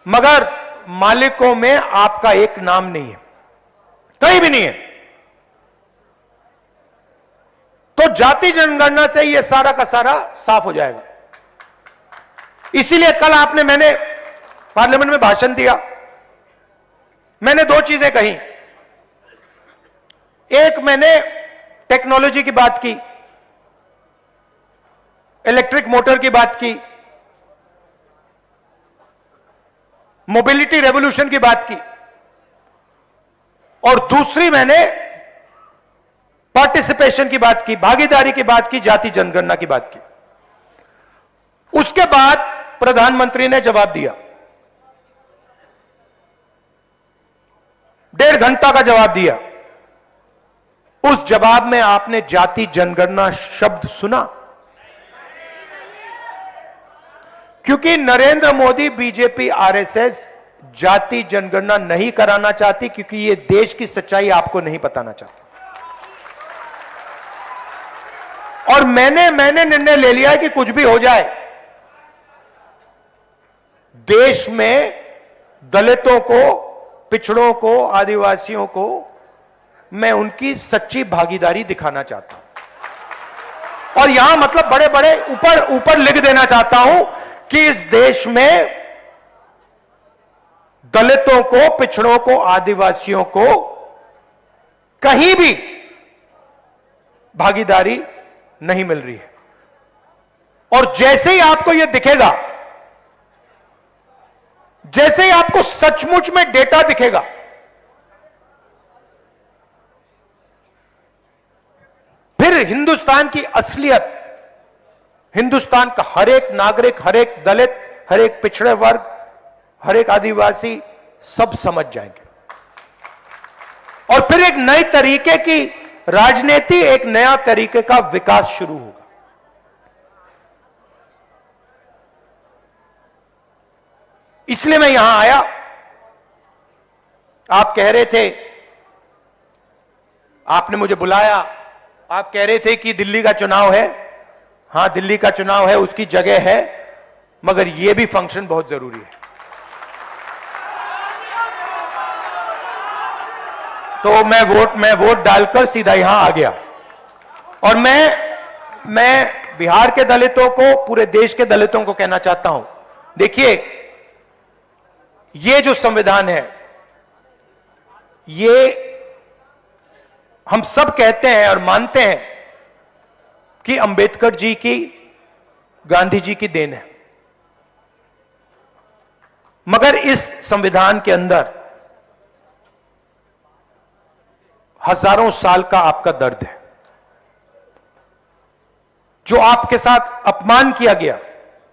मगर मालिकों में आपका एक नाम नहीं है, कहीं भी नहीं है। तो जाति जनगणना से यह सारा का सारा साफ हो जाएगा। इसीलिए कल मैंने पार्लियामेंट में भाषण दिया, मैंने दो चीजें कही। एक, मैंने टेक्नोलॉजी की बात की, इलेक्ट्रिक मोटर की बात की, मोबिलिटी रेवोल्यूशन की बात की, और दूसरी मैंने पार्टिसिपेशन की बात की, भागीदारी की बात की, जाति जनगणना की बात की। उसके बाद प्रधानमंत्री ने जवाब दिया, 1.5 घंटा का जवाब दिया। उस जवाब में आपने जाति जनगणना शब्द सुना? क्योंकि नरेंद्र मोदी, बीजेपी, आरएसएस जाति जनगणना नहीं कराना चाहती, क्योंकि यह देश की सच्चाई आपको नहीं बताना चाहती। और मैंने निर्णय ले लिया है कि कुछ भी हो जाए, देश में दलितों को, पिछड़ों को, आदिवासियों को मैं उनकी सच्ची भागीदारी दिखाना चाहता हूं। और यहां मतलब बड़े बड़े ऊपर लिख देना चाहता हूं कि इस देश में दलितों को, पिछड़ों को, आदिवासियों को कहीं भी भागीदारी नहीं मिल रही है। और जैसे ही आपको यह दिखेगा, जैसे ही आपको सचमुच में डेटा दिखेगा, फिर हिंदुस्तान की असलियत, हिंदुस्तान का हर एक नागरिक, हर एक दलित, हर एक पिछड़े वर्ग, हर एक आदिवासी सब समझ जाएंगे। और फिर एक नए तरीके की राजनीति, एक नया तरीके का विकास शुरू होगा। इसलिए मैं यहां आया। आप कह रहे थे, आपने मुझे बुलाया, आप कह रहे थे कि दिल्ली का चुनाव है। हां, दिल्ली का चुनाव है, उसकी जगह है, मगर यह भी फंक्शन बहुत जरूरी है। तो मैं वोट डालकर सीधा यहां आ गया। और मैं बिहार के दलितों को, पूरे देश के दलितों को कहना चाहता हूं, देखिए, ये जो संविधान है, ये हम सब कहते हैं और मानते हैं कि अंबेडकर जी की, गांधी जी की देन है। मगर इस संविधान के अंदर हजारों साल का आपका दर्द है, जो आपके साथ अपमान किया गया,